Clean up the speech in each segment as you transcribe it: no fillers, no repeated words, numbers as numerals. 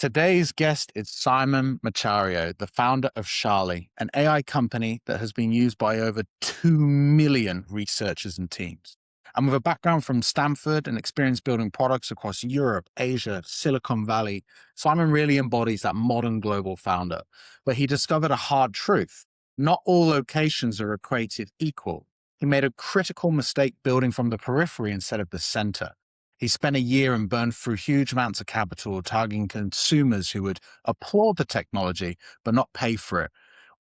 Today's guest is Simone Macario, the founder of Charlie, an AI company that has been used by over 2 million researchers and teams. And with a background from Stanford and experience building products across Europe, Asia, Silicon Valley, Simon really embodies that modern global founder. But he discovered a hard truth. Not all locations are created equal. He made a critical mistake building from the periphery instead of the center. He spent a year and burned through huge amounts of capital targeting consumers who would applaud the technology but not pay for it,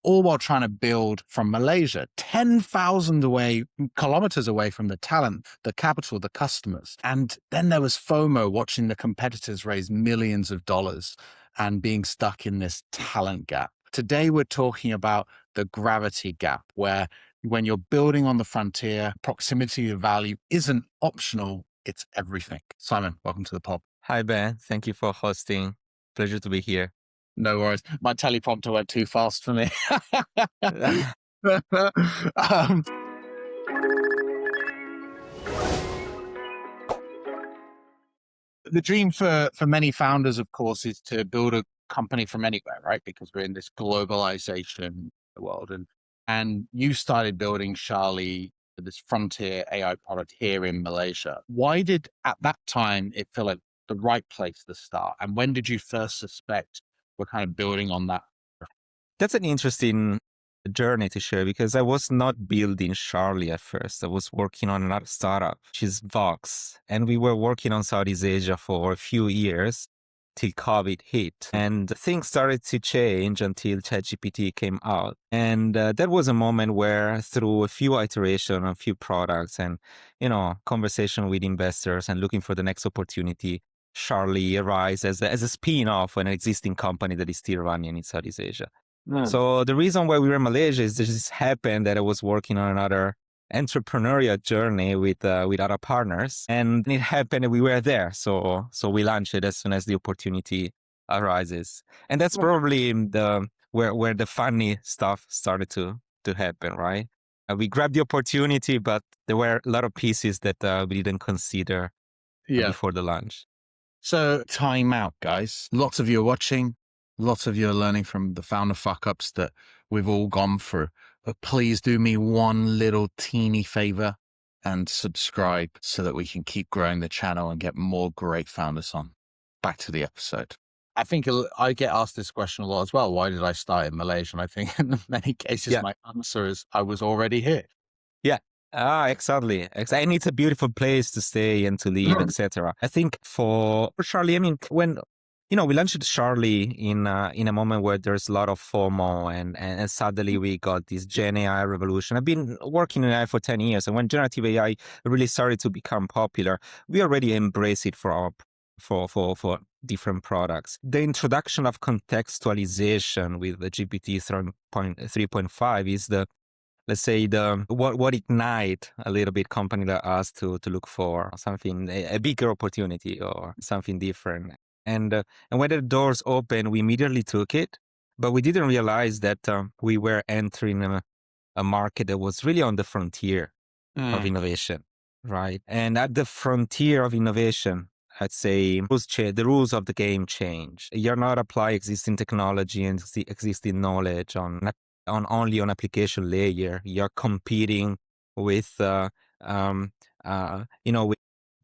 all while trying to build from Malaysia, 10,000 kilometers away from the talent, the capital, the customers. And then there was FOMO, watching the competitors raise millions of dollars and being stuck in this talent gap. Today, we're talking about the gravity gap, where when you're building on the frontier, proximity to value isn't optional. It's everything. Simon, welcome to the pod. Hi, Ben. Thank you for hosting. Pleasure to be here. No worries. My teleprompter went too fast for me. The dream for many founders, of course, is to build a company from anywhere, right? Because we're in this globalization world. And you started building Charlie, this frontier AI product here in Malaysia. Why did, at that time, it feel like the right place to start? And when did you first suspect we're kind of building on that? That's an interesting journey to share because I was not building Charlie at first. I was working on another startup, which is Vox. And we were working on Southeast Asia for a few years till COVID hit. And things started to change until ChatGPT came out. And that was a moment where through a few iterations, a few products and, conversation with investors and looking for the next opportunity, Charlie arose as a spin-off of an existing company that is still running in Southeast Asia. So the reason why we were in Malaysia is this happened that I was working on another entrepreneurial journey with other partners, and it happened that we were there. So we launched it as soon as the opportunity arises, and that's probably where the funny stuff started to happen, right? We grabbed the opportunity, but there were a lot of pieces that we didn't consider before the launch. So time out, guys. Lots of you are watching. Lots of you are learning from the founder fuck-ups that we've all gone through. But please do me one little teeny favor and subscribe so that we can keep growing the channel and get more great founders on. Back to the episode. I think I get asked this question a lot as well. Why did I start in Malaysia? And I think in many cases, my answer is I was already here. Yeah. Exactly. And it's a beautiful place to stay and to live, etc. I think for Charlie, when we launched Charlie in a moment where there's a lot of FOMO and suddenly we got this Gen.AI revolution. I've been working in AI for 10 years, and when generative AI really started to become popular, we already embraced it for different products. The introduction of contextualization with the GPT 3.5 is what ignite a little bit company like us to look for something, a bigger opportunity or something different. And when the doors opened, we immediately took it, but we didn't realize that we were entering a market that was really on the frontier of innovation, right? And at the frontier of innovation, I'd say the rules of the game change. You're not applying existing technology and existing knowledge only on application layer. You're competing with with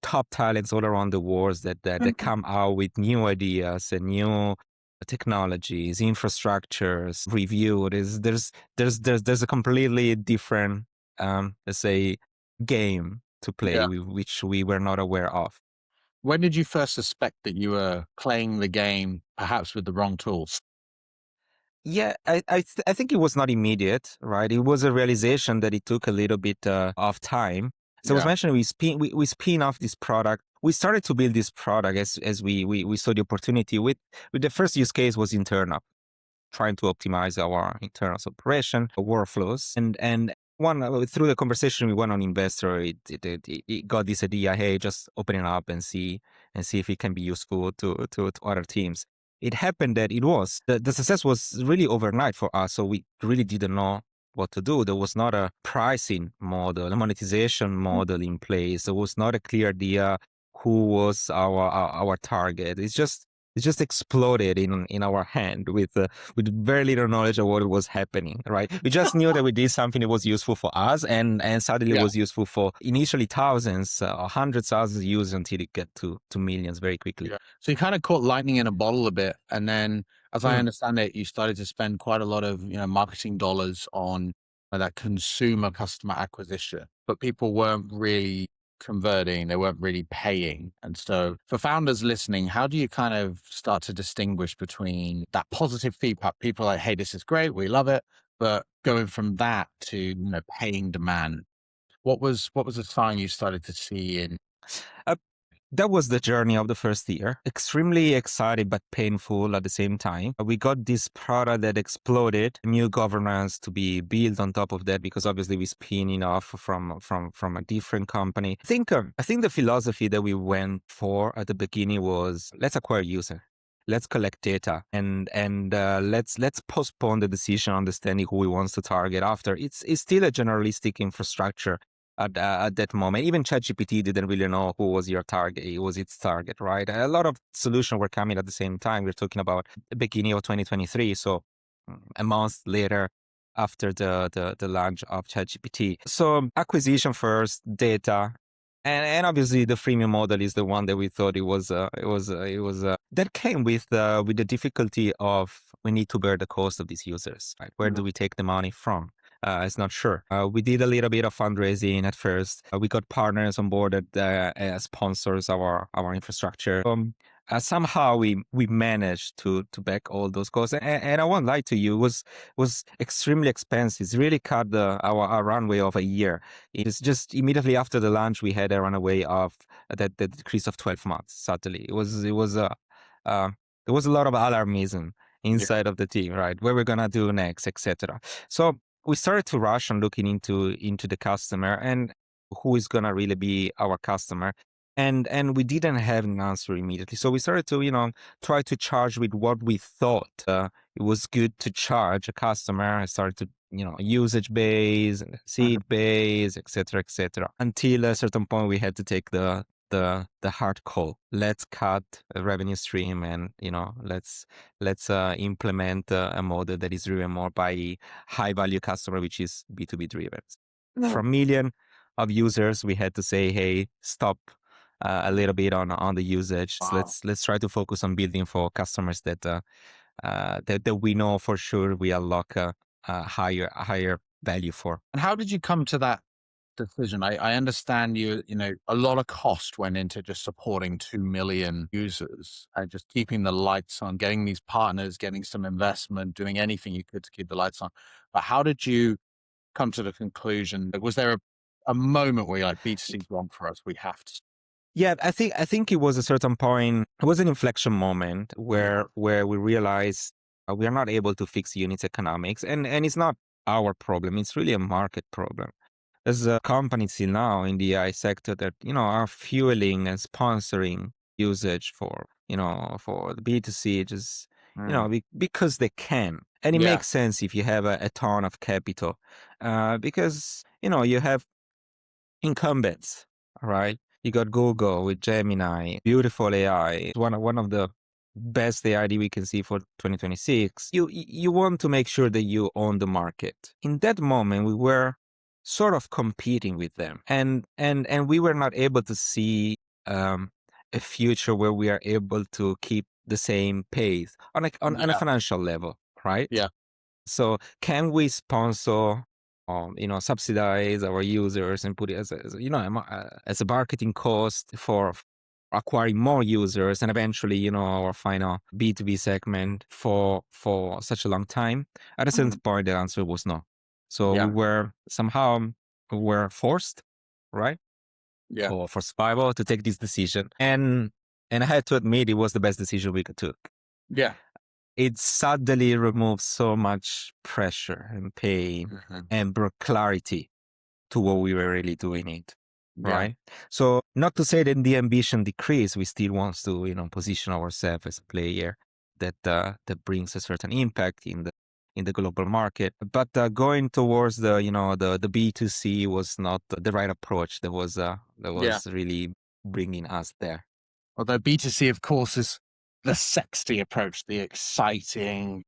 top talents all around the world that come out with new ideas and new technologies, infrastructures, review. There's a completely different game to play with, which we were not aware of. When did you first suspect that you were playing the game perhaps with the wrong tools? Yeah, I think it was not immediate, right? It was a realization that it took a little bit of time. So I was mentioning we spin off this product. We started to build this product as we saw the opportunity with the first use case was internal, trying to optimize our internal operation workflows. And one through the conversation we went on investor, it got this idea, hey, just open it up and see if it can be useful to other teams. It happened that the success was really overnight for us. So we really didn't know what to do. There was not a pricing model, a monetization model in place. There was not a clear idea who was our target. It's just it just exploded in our hand with very little knowledge of what was happening, right? We just knew that we did something that was useful for us, and suddenly it Yeah. was useful for initially thousands or hundreds of thousands of users until it get to millions very quickly. Yeah. So you kind of caught lightning in a bottle a bit. And then, as I Mm. understand it, you started to spend quite a lot of, marketing dollars on that consumer customer acquisition, but people weren't really converting, they weren't really paying. And so for founders listening, how do you kind of start to distinguish between that positive feedback? People are like, hey, this is great, we love it. But going from that to, paying demand, what was the sign you started to see in? Uh, That was the journey of the first year. Extremely excited but painful at the same time. We got this product that exploded, new governance to be built on top of that because obviously we spinning off from a different company. I think the philosophy that we went for at the beginning was let's acquire user. Let's collect data and let's postpone the decision understanding who we want to target after. It's still a generalistic infrastructure at that moment. Even ChatGPT didn't really know who was your target. It was its target, right? A lot of solutions were coming at the same time. We're talking about the beginning of 2023, so a month later after the launch of ChatGPT. So acquisition first, data. And obviously the freemium model is the one that we thought that came with the difficulty of we need to bear the cost of these users. Right? Where do we take the money from? It's not sure. We did a little bit of fundraising at first. We got partners on board that sponsors our infrastructure. Somehow we managed to back all those costs. And I won't lie to you, it was extremely expensive. It's really cut our runway of a year. It is just immediately after the launch, we had a runaway of that the decrease of 12 months. Suddenly, there was a lot of alarmism Yeah. inside of the team, right? What we're gonna do next, etc. So we started to rush on looking into the customer and who is gonna really be our customer. And we didn't have an answer immediately. So we started to, try to charge with what we thought it was good to charge a customer. I started to, usage base, seed base, etc., until a certain point we had to take the hard call. Let's cut a revenue stream and let's implement a model that is driven more by high value customer, which is B2B driven. From million of users, we had to say, hey, stop a little bit on the usage. So Wow. let's try to focus on building for customers that we know for sure we unlock a higher value for. And how did you come to that decision? I understand a lot of cost went into just supporting 2 million users and just keeping the lights on, getting these partners, getting some investment, doing anything you could to keep the lights on. But how did you come to the conclusion? Was there a moment where you're like, B2C is wrong for us? We have to. Yeah, I think it was a certain point. It was an inflection moment where we realized we are not able to fix unit economics, and it's not our problem. It's really a market problem. There's companies still now in the AI sector that are fueling and sponsoring usage for the B2C just because they can, and it Yeah. makes sense if you have a ton of capital, because you have incumbents, right? You got Google with Gemini, beautiful AI, one of the best AI that we can see for 2026. You want to make sure that you own the market. In that moment, we were sort of competing with them, and we were not able to see a future where we are able to keep the same pace on a Yeah. financial level, right? Yeah. So can we sponsor, subsidize our users and put it as a marketing cost for acquiring more users and eventually, our final B2B segment for such a long time? At a certain point, the answer was no. So we Yeah. were somehow forced, right, Yeah. for survival to take this decision, and I had to admit it was the best decision we could took. Yeah. It suddenly removes so much pressure and pain Mhm. and brought clarity to what we were really doing it, Yeah. right? So not to say that the ambition decreased, we still want to, position ourselves as a player that brings a certain impact in the global market. But going towards the B2C was not the right approach. That Yeah. was really bringing us there. Although B2C, of course, is the sexy approach, the exciting,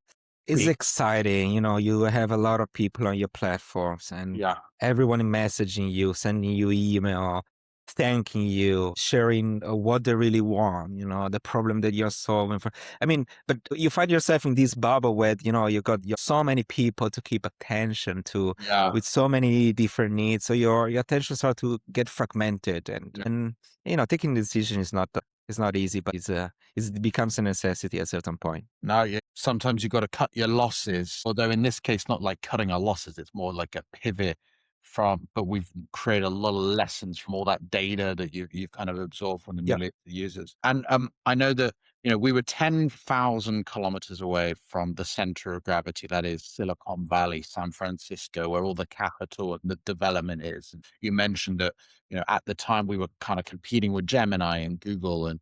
It's big, exciting. You have a lot of people on your platforms and yeah, everyone messaging you, sending you email, thanking you, sharing what they really want, the problem that you're solving for. I mean, but you find yourself in this bubble where, you got so many people to keep attention to yeah, with so many different needs. So your attention start to get fragmented yeah. and taking the decision is not easy, but it becomes a necessity at a certain point. No, sometimes you've got to cut your losses. Although in this case, not like cutting our losses, it's more like a pivot from, but we've created a lot of lessons from all that data that you've kind of absorbed from the Yeah. millions of users. And I know that, we were 10,000 kilometers away from the center of gravity, that is Silicon Valley, San Francisco, where all the capital and the development is. And you mentioned that, at the time we were kind of competing with Gemini and Google, and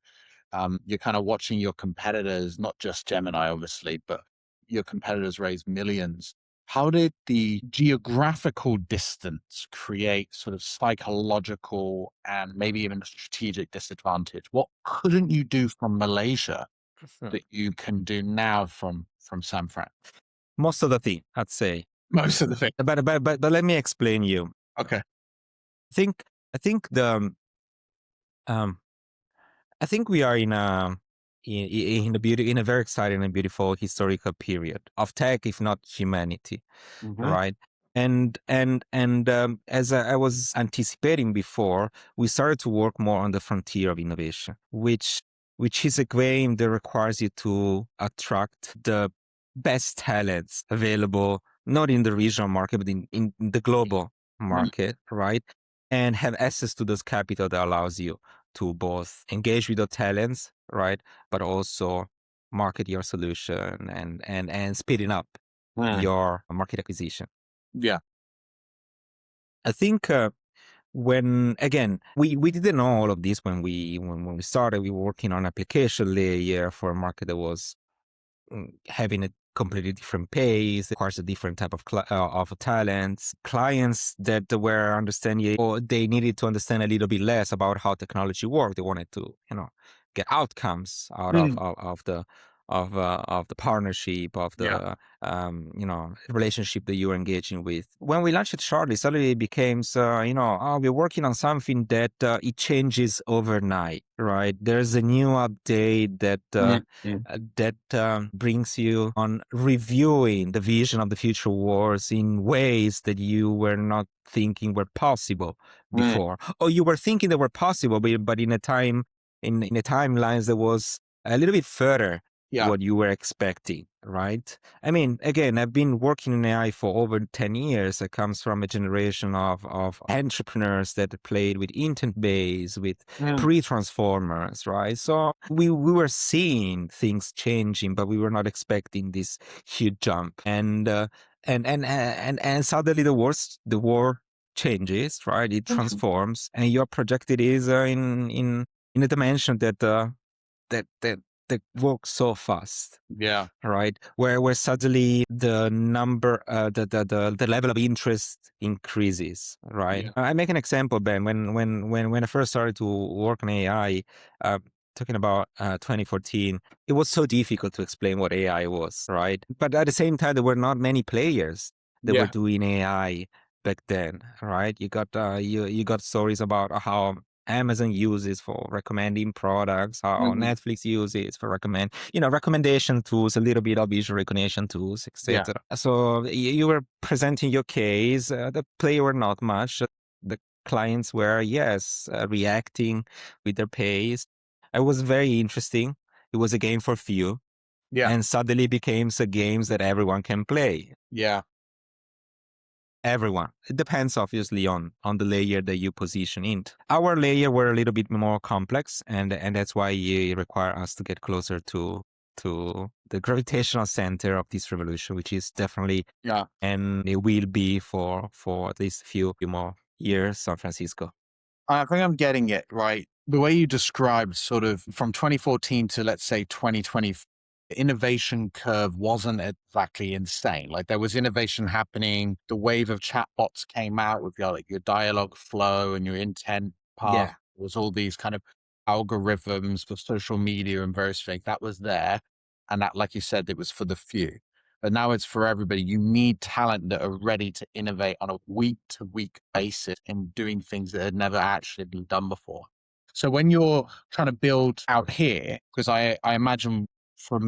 you're kind of watching your competitors, not just Gemini, obviously, but your competitors raise millions. How did the geographical distance create sort of psychological and maybe even a strategic disadvantage? What couldn't you do from Malaysia Mhm. that you can do now from San Fran? Most of the thing, I'd say. Most of the thing. But let me explain you. Okay. I think um I think we are in a very exciting and beautiful historical period of tech, if not humanity, Hmm. right? And as I was anticipating before, we started to work more on the frontier of innovation, which is a game that requires you to attract the best talents available, not in the regional market, but in the global market, right? And have access to this capital that allows you to both engage with your talents, right? But also market your solution and speeding up Mm. your market acquisition. Yeah. I think when again we didn't know all of this when we started. We were working on application layer for a market that was having a completely different pace, requires a different type of talents, clients that were understanding or they needed to understand a little bit less about how technology worked. They wanted to, get outcomes out Mm. of the partnership of Yeah. the relationship that you're engaging with. When we launched it shortly, suddenly it became we're working on something that it changes overnight, right? There's a new update Mm. Mm. that brings you on reviewing the vision of the future wars in ways that you were not thinking were possible Mm. before, or you were thinking they were possible, but in a time in a timelines that was a little bit further Yeah. what you were expecting, right? I mean, again, I've been working in AI for over 10 years. I comes from a generation of entrepreneurs that played with intent base, with Mm. pre-transformers, right? So we were seeing things changing, but we were not expecting this huge jump. And suddenly the war changes, right? It Mm. transforms, and your projected is in a dimension that that works so fast, Yeah. right? Where suddenly the number, the level of interest increases, right? Yeah. I make an example, Ben. When I first started to work on AI, uh, talking about 2014, it was so difficult to explain what AI was, right? But at the same time, there were not many players that were Yeah. doing AI back then, right? You got stories about how Amazon uses for recommending products, how Mhm. Netflix uses for recommendation tools, a little bit of visual recognition tools, Yeah. etc. So you were presenting your case. The player were not much. The clients were, yes, reacting with their pace. It was very interesting. It was a game for few, Yeah. and suddenly became a games that everyone can play. Yeah. Everyone. It depends obviously on the layer that you position in. Our layer were a little bit more complex, and that's why it require us to get closer to the gravitational center of this revolution, which is definitely, Yeah. and it will be for at least a few more years, San Francisco. I think I'm getting it right. The way you described sort of from 2014 to let's say 2020, the innovation curve wasn't exactly insane. Like there was innovation happening. The wave of chatbots came out with your dialogue flow and your intent path. Yeah. There was all these kind of algorithms for social media and various things. That was there. And that, like you said, it was for the few. But now it's for everybody. You need talent that are ready to innovate on a week to week basis in doing things that had never actually been done before. So when you're trying to build out here, because I imagine for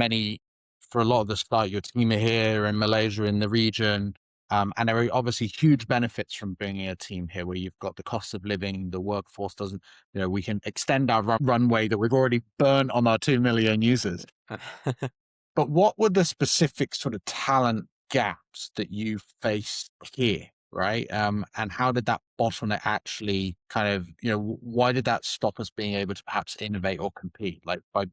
for a lot of the start, your team are here in Malaysia, in the region, and there are obviously huge benefits from bringing a team here where you've got the cost of living, the workforce doesn't, we can extend our runway that we've already burnt on our 2 million users. But what were the specific sort of talent gaps that you faced here, right? And how did that bottleneck actually kind of, why did that stop us being able to perhaps innovate or compete, like by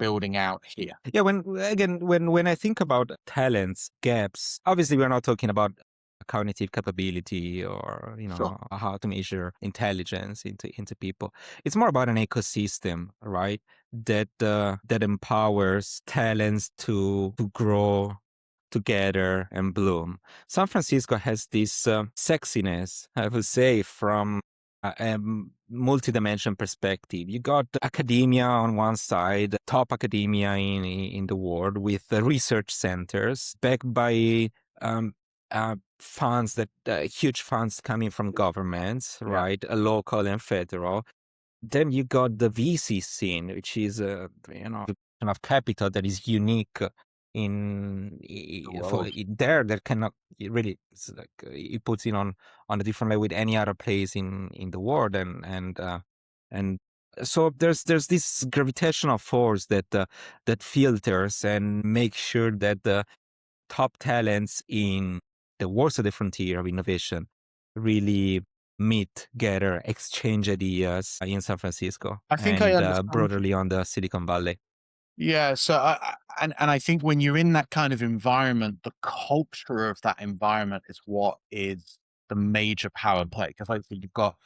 building out here? Yeah, when I think about talents gaps, obviously we're not talking about cognitive capability or Sure. how to measure intelligence into people. It's more about an ecosystem, right? That empowers talents to grow together and bloom. San Francisco has this sexiness, I would say, from a multi-dimension perspective. You got academia on one side, top academia in the world, with research centers backed by funds that huge funds coming from governments, Yeah. right, local and federal. Then you got the VC scene, which is the kind of capital that is unique The for world. there that cannot really, it's like it puts in on a different level with any other place in the world, and so there's this gravitational force that filters and makes sure that the top talents in the world's of the frontier of innovation really meet, gather, exchange ideas in San Francisco I think I and understand. broadly on the Silicon Valley. Yeah, so and I think when you're in that kind of environment, the culture of that environment is what is the major power play. Because I think you've got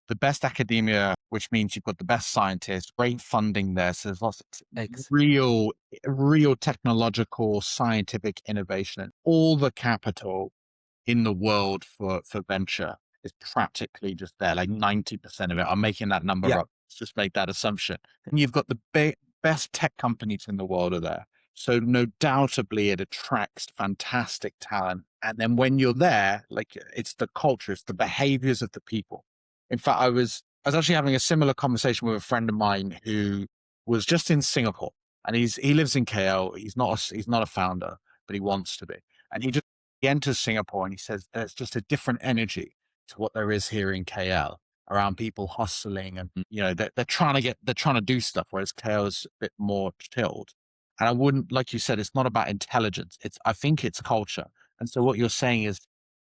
the best academia, which means you've got the best scientists, great funding there. So there's lots of Ex- real technological, scientific innovation, and all the capital in the world for venture is practically just there, like 90% of it. I'm making that number yeah, up. Let's just make that assumption. And you've got the best tech companies in the world are there. So no doubtably it attracts fantastic talent. And then when you're there, like it's the culture, it's the behaviors of the people. In fact, I was actually having a similar conversation with a friend of mine who was just in Singapore, and he lives in KL. He's not a founder, but he wants to be. And he enters Singapore and he says there's just a different energy to what there is here in KL around people hustling, and they're trying to do stuff, whereas KL is a bit more chilled. And I wouldn't, like you said, it's not about intelligence. I think it's culture. And so what you're saying is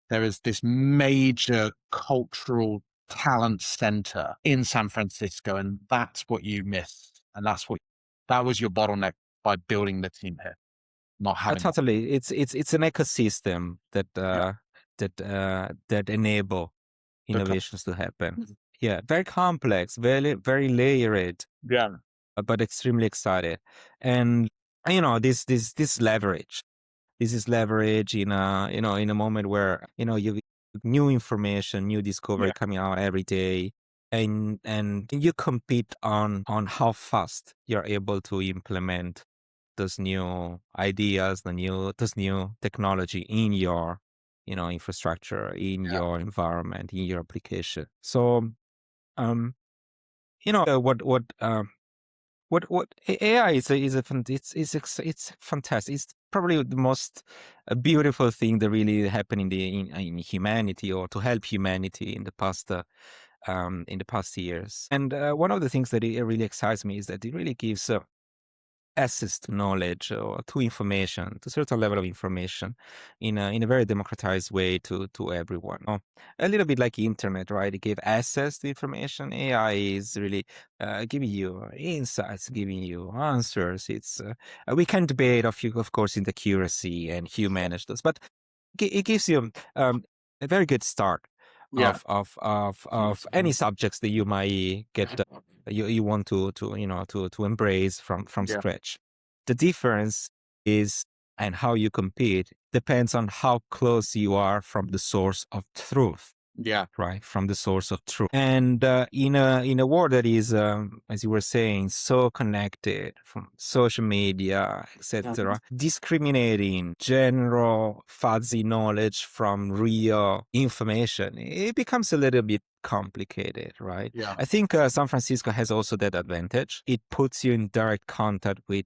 there is this major cultural talent center in San Francisco, and that's what you missed. And that was your bottleneck by building the team here, not having that. totally. It's an ecosystem Yeah. that enable The innovations to happen. Yeah, very complex, very layered, Yeah. but extremely excited. And this leverage. This is leverage in a moment where you new information, new discovery Yeah. coming out every day, and you compete on how fast you're able to implement those new ideas, those new technology in your infrastructure, in Yeah. your environment, in your application. So what AI it's fantastic. It's probably the most beautiful thing that really happened in humanity, or to help humanity in the past years. And one of the things that it really excites me is that it really gives access to knowledge or to information, to a certain level of information, in a very democratized way to everyone. A little bit like internet, right? It gave access to information. AI is really giving you insights, giving you answers. It's we can debate, of course, in the accuracy and humanity, but it gives you a very good start Yeah. of any subjects that you might get you want to embrace from Yeah. scratch. The difference is, and how you compete depends on how close you are from the source of truth. Yeah. right, from the source of truth. And in a world that is, as you were saying, so connected from social media, etc., discriminating general fuzzy knowledge from real information, it becomes a little bit complicated, right? Yeah. I think San Francisco has also that advantage. It puts you in direct contact with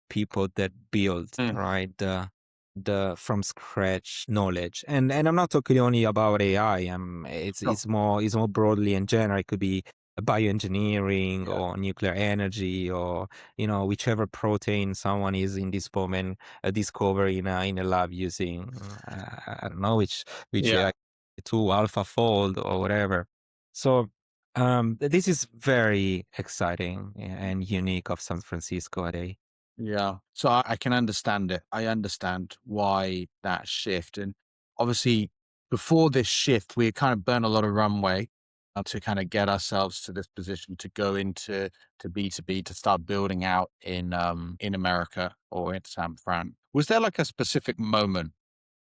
people that build, Mm. right, the from scratch knowledge. And I'm not talking only about AI. Sure. It's more broadly in general. It could be bioengineering Yeah. or nuclear energy, or whichever protein someone is in this moment discovering in a lab using I don't know which Yeah. AI tool, AlphaFold or whatever. So this is very exciting and unique of San Francisco today. Yeah. So I can understand it. I understand why that shift. And obviously, before this shift, we kind of burnt a lot of runway to kind of get ourselves to this position to go into to B2B to start building out in America or in San Fran. Was there like a specific moment,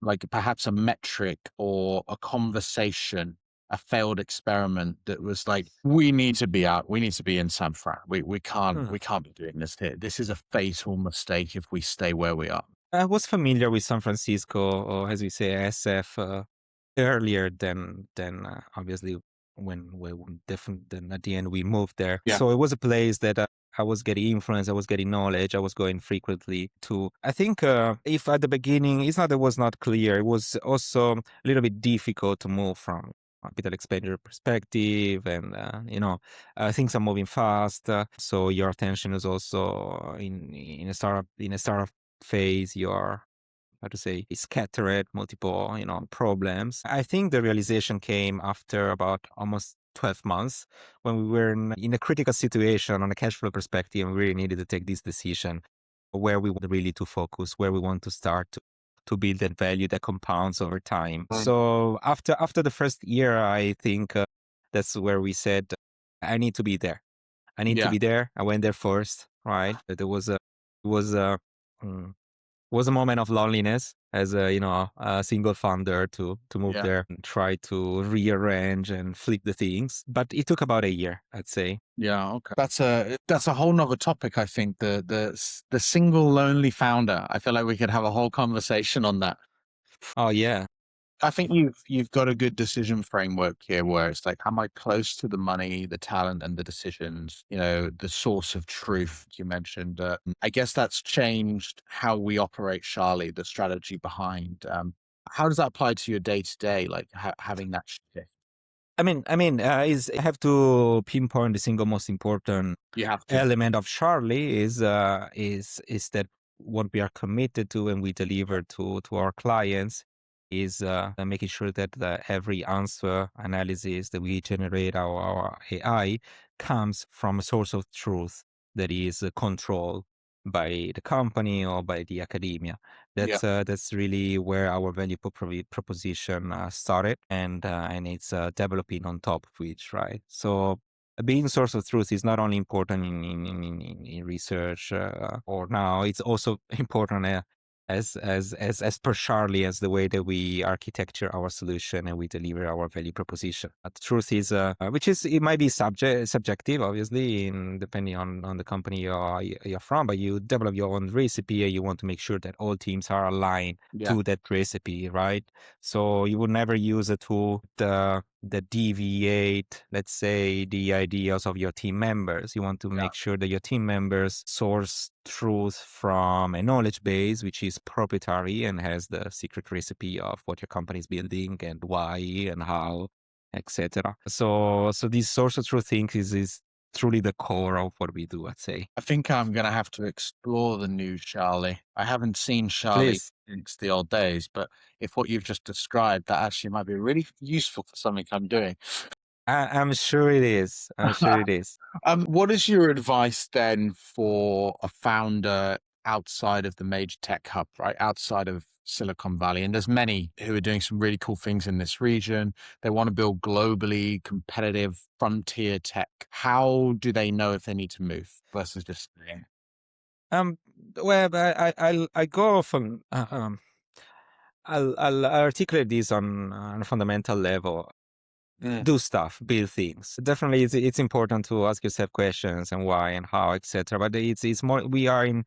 like perhaps a metric or a conversation, a failed experiment that was like, we need to be out, we need to be in San Fran. We can't be doing this here. This is a fatal mistake if we stay where we are. I was familiar with San Francisco, or as we say, SF, earlier than obviously when different than at the end we moved there. Yeah. So it was a place that I was getting influence, I was getting knowledge, I was going frequently to. I think if at the beginning it's not, it was not clear. It was also a little bit difficult to move from capital expenditure perspective, and things are moving fast, so your attention is also in a startup phase. You're, how to say, scattered multiple problems. I think the realization came after about almost 12 months, when we were in a critical situation on a cash flow perspective, and we really needed to take this decision where we want really to focus, where we want to start to build that value that compounds over time. Mm. So after the first year, I think that's where we said, I need to be there. I need to Yeah. be there. I went there first, right? There was a it mm, was a moment of loneliness as a single founder to move Yeah. there and try to rearrange and flip the things. But it took about a year, I'd say. Yeah. Okay. That's a whole nother topic. I think the single lonely founder. I feel like we could have a whole conversation on that. Oh yeah. I think you've got a good decision framework here where it's like, am I close to the money, the talent, and the decisions, the source of truth you mentioned. I guess that's changed how we operate, Charlie, the strategy behind. How does that apply to your day to day, like having that shift? Is I have to pinpoint the single most important You have to. element of Charlie is that what we are committed to and we deliver to our clients is making sure that every answer analysis that we generate our AI comes from a source of truth that is controlled by the company or by the academia. Yeah. That's really where our value proposition started, and it's developing on top of which, right? So being source of truth is not only important in research, or now it's also important as per Charlie, as the way that we architecture our solution and we deliver our value proposition. But the truth is, which is, it might be subjective, obviously, in depending on the company you're from, but you develop your own recipe and you want to make sure that all teams are aligned Yeah. to that recipe, right? So you would never use a tool that deviate, let's say, the ideas of your team members. You want to Yeah. make sure that your team members source truth from a knowledge base which is proprietary and has the secret recipe of what your company is building and why and how, etc. So this source of truth thing is truly the core of what we do, I'd say. I think I'm gonna have to explore the new Charlie. I haven't seen Charlie Please. since the old days, but if what you've just described, that actually might be really useful for something I'm doing. I'm sure it is. I'm sure it is. What is your advice then for a founder outside of the major tech hub, right? Outside of Silicon Valley. And there's many who are doing some really cool things in this region. They want to build globally competitive frontier tech. How do they know if they need to move versus just staying? Um, well, I go from I'll articulate this on a fundamental level. Mm. do stuff, build things. Definitely, it's important to ask yourself questions and why and how, etc. But it's more. We are in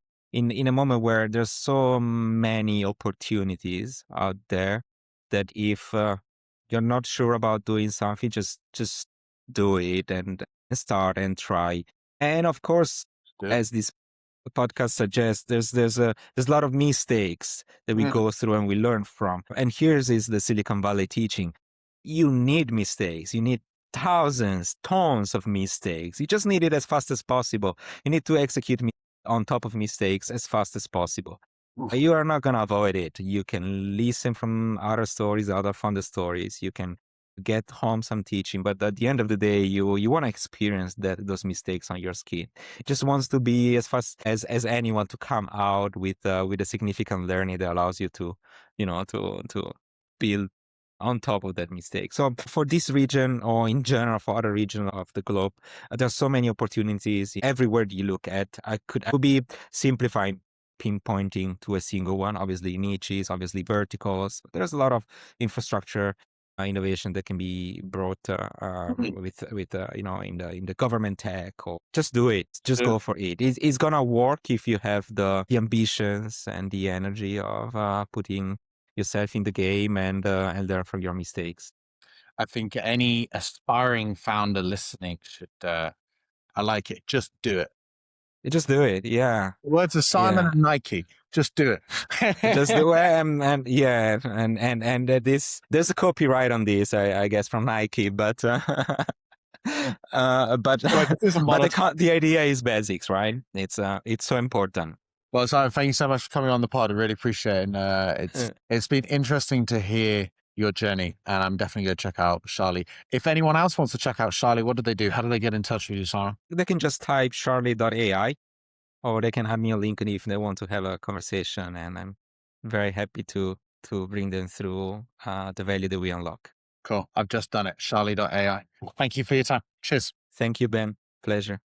a moment where there's so many opportunities out there that if you're not sure about doing something, just do it and start and try. And of course, Do it. as this podcast suggests, there's a lot of mistakes that we Mm. go through and we learn from. And here's is the Silicon Valley teaching: you need mistakes. You need thousands, tons of mistakes. You just need it as fast as possible. You need to execute on top of mistakes as fast as possible. Oof. You are not going to avoid it. You can listen from other stories, other fun stories. You can get home some teaching, but at the end of the day, you want to experience those mistakes on your skin. It just wants to be as fast as anyone to come out with a significant learning that allows you to, to build on top of that mistake. So for this region, or in general for other regions of the globe, there's so many opportunities everywhere you look at. I could be simplifying, pinpointing to a single one. Obviously niches, obviously verticals. There's a lot of infrastructure innovation that can be brought in the government tech, or just do it, just Do it. go for it. It's gonna work if you have the ambitions and the energy of putting yourself in the game and learn from your mistakes. I think any aspiring founder listening should, I like it. Just do it. You just do it. Yeah. Words of Simon Yeah. and Nike. Just do Just it. the way and yeah, and this there's a copyright on this, I guess, from Nike, but but Well, this isn't but monetized. the idea is basics, right? It's so important. Well, Simon, thank you so much for coming on the pod. I really appreciate it. And it's been interesting to hear your journey, and I'm definitely going to check out Charlie. If anyone else wants to check out Charlie, what do they do? How do they get in touch with you, Simon? They can just type Charlie.ai, or they can have me on LinkedIn if they want to have a conversation, and I'm very happy to bring them through the value that we unlock. Cool. I've just done it. Charlie.ai. Thank you for your time. Cheers. Thank you, Ben. Pleasure.